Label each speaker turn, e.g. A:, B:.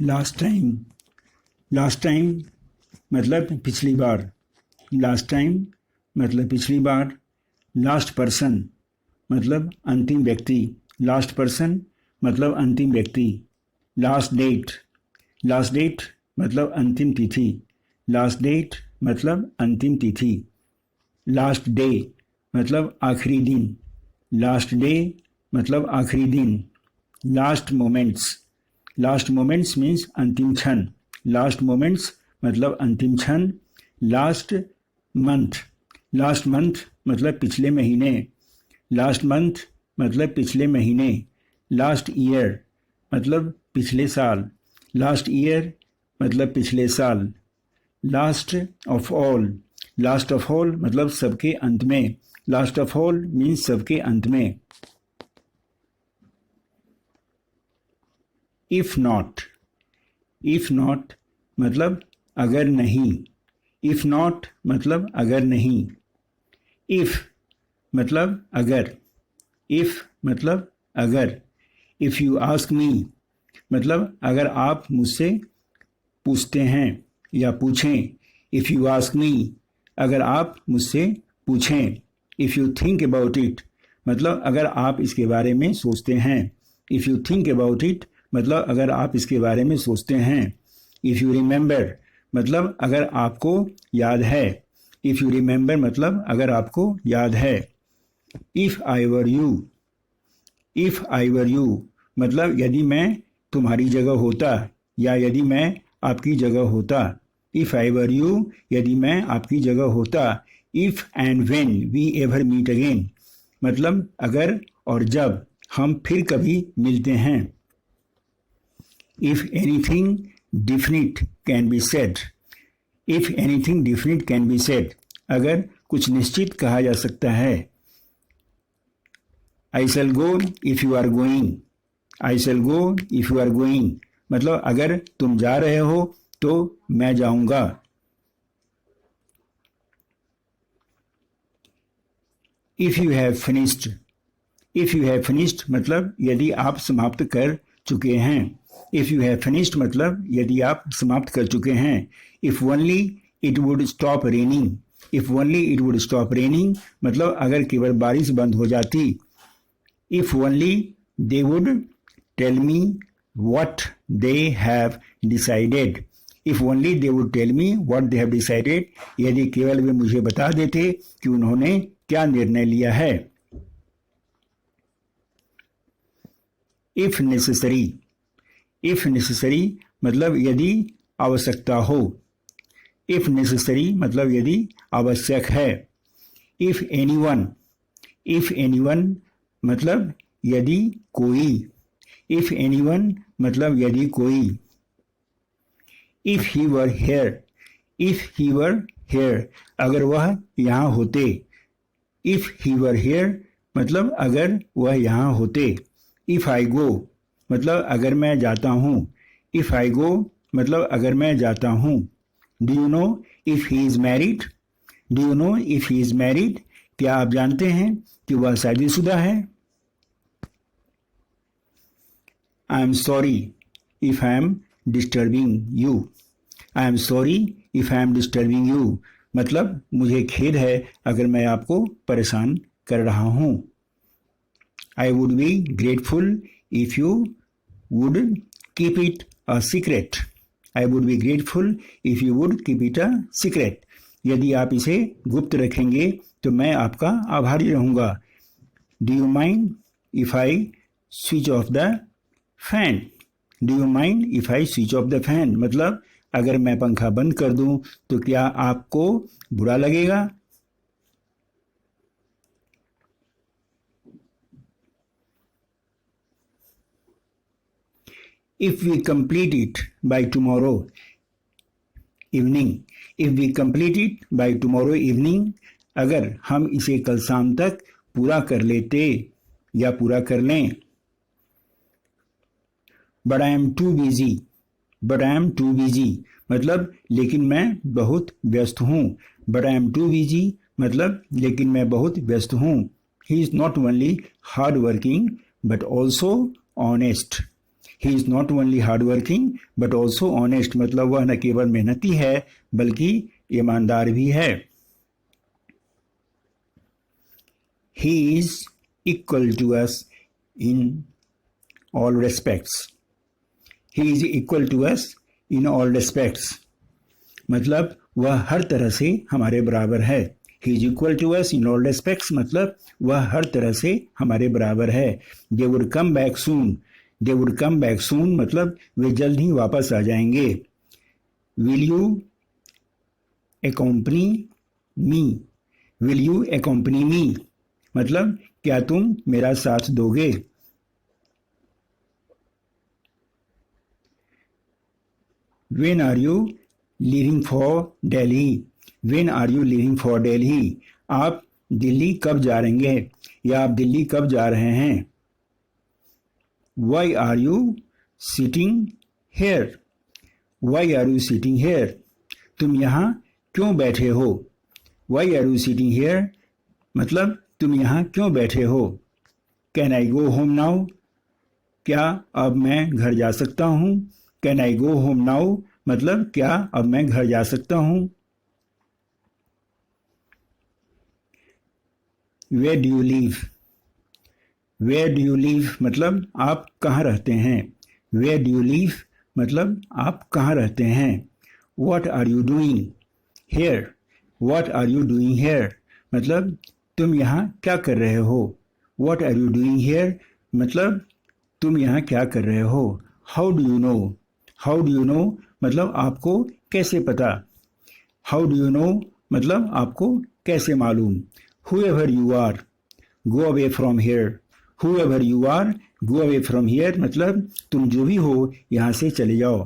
A: Last time, last time मतलब पिछली बार, last time मतलब पिछली बार। लास्ट पर्सन मतलब अंतिम व्यक्ति, लास्ट पर्सन मतलब अंतिम व्यक्ति। लास्ट डेट, लास्ट डेट मतलब अंतिम तिथि, लास्ट डेट मतलब अंतिम तिथि। लास्ट डे मतलब आखिरी दिन, लास्ट डे मतलब आखिरी दिन। Last moments, last moments means अंतिम क्षण, लास्ट मोमेंट्स मतलब अंतिम क्षण। लास्ट मंथ, लास्ट मंथ मतलब पिछले महीने, लास्ट मंथ मतलब पिछले महीने। लास्ट ईयर मतलब पिछले साल, लास्ट ईयर मतलब पिछले साल। Last of all, last of all मतलब सबके अंत में, लास्ट ऑफ ऑल मीन्स सबके अंत में। इफ नॉट, इफ नॉट मतलब अगर नहीं, इफ नॉट मतलब अगर नहीं। इफ मतलब अगर, इफ मतलब अगर। इफ यू आस्क मी मतलब अगर आप मुझसे पूछते हैं या पूछें। इफ यू आस्क मी अगर आप मुझसे पूछें। If you think about it मतलब अगर आप इसके बारे में सोचते हैं। If you think about it मतलब अगर आप इसके बारे में सोचते हैं। इफ यू रिमेंबर मतलब अगर आपको याद है। इफ यू रिमेंबर मतलब अगर आपको याद है। If I were you, if I were you मतलब यदि मैं तुम्हारी जगह होता या यदि मैं आपकी जगह होता। इफ आई वर यू यदि मैं आपकी जगह होता। If and when we ever meet again मतलब अगर और जब हम फिर कभी मिलते हैं। If anything definite can be said, if anything definite can be said अगर कुछ निश्चित कहा जा सकता है। I shall go if you are going, I shall go if you are going मतलब अगर तुम जा रहे हो तो मैं जाऊंगा। If you have finished, if you have finished मतलब यदि आप समाप्त कर चुके हैं। इफ यू हैव फिनिश्ड मतलब यदि आप समाप्त कर चुके हैं। If only it would stop raining, if only it would stop raining मतलब अगर केवल बारिश बंद हो जाती। If only they would tell me what they have decided, if only they would tell me what they have decided यदि केवल वे मुझे बता देते कि उन्होंने क्या निर्णय लिया है। if necessary, if necessary मतलब यदि आवश्यकता हो। if necessary मतलब यदि आवश्यक है। if anyone, if anyone मतलब यदि कोई। if anyone मतलब यदि कोई। if he were here, if he were here अगर वह यहाँ होते। if he were here मतलब अगर वह यहाँ होते। if I go मतलब अगर मैं जाता हूँ। if I go मतलब अगर मैं जाता हूँ। do you know if he is married, do you know if he is married क्या आप जानते हैं कि वह शादीशुदा है। I am sorry if I am disturbing you, I am sorry if I am disturbing you मतलब मुझे खेद है अगर मैं आपको परेशान कर रहा हूँ। I would be grateful if you would keep it a secret, I would be grateful if you would keep it a secret यदि आप इसे गुप्त रखेंगे तो मैं आपका आभारी रहूँगा। Do you mind if I switch off the fan, do you mind if I switch off the fan मतलब अगर मैं पंखा बंद कर दूं तो क्या आपको बुरा लगेगा। if we complete it by tomorrow evening, if we complete it by tomorrow evening अगर हम इसे कल शाम तक पूरा कर लेते या पूरा कर लें। But I am too busy, but I am too busy मतलब लेकिन मैं बहुत व्यस्त हूँ। But I am too busy मतलब लेकिन मैं बहुत व्यस्त हूँ। He is not only hard working but also honest, he is not only hard working but also honest, मतलब वह न केवल मेहनती है बल्कि ईमानदार भी है। He is equal to us in all respects. He is equal to us in all respects, मतलब वह हर तरह से हमारे बराबर है। He is equal to us in all respects, मतलब वह हर तरह से हमारे बराबर है। They would come back soon, they would come back soon, मतलब वे जल्द ही वापस आ जाएंगे। Will you accompany me, will you accompany me, मतलब क्या तुम मेरा साथ दोगे। When are you leaving for Delhi? When are you leaving for Delhi? आप दिल्ली कब जा रहेंगे या आप दिल्ली कब जा रहे हैं। Why are you sitting here? Why are you sitting here? तुम यहाँ क्यों बैठे हो। Why are you sitting here? मतलब तुम यहाँ क्यों बैठे हो। Can I go home now? क्या अब मैं घर जा सकता हूँ। Can I go home now? मतलब क्या अब मैं घर जा सकता हूँ। Where do you live? Where do you live? मतलब आप कहाँ रहते हैं। Where do you live? मतलब आप कहाँ रहते हैं। What are you doing here? What are you doing here? मतलब तुम यहाँ क्या कर रहे हो। What are you doing here? मतलब तुम यहाँ क्या कर रहे हो। How do you know? How do you know? मतलब आपको कैसे पता। How do you know? मतलब आपको कैसे मालूम। Whoever you are, go away from here. Whoever you are, go away from here. मतलब तुम जो भी हो यहाँ से चले जाओ।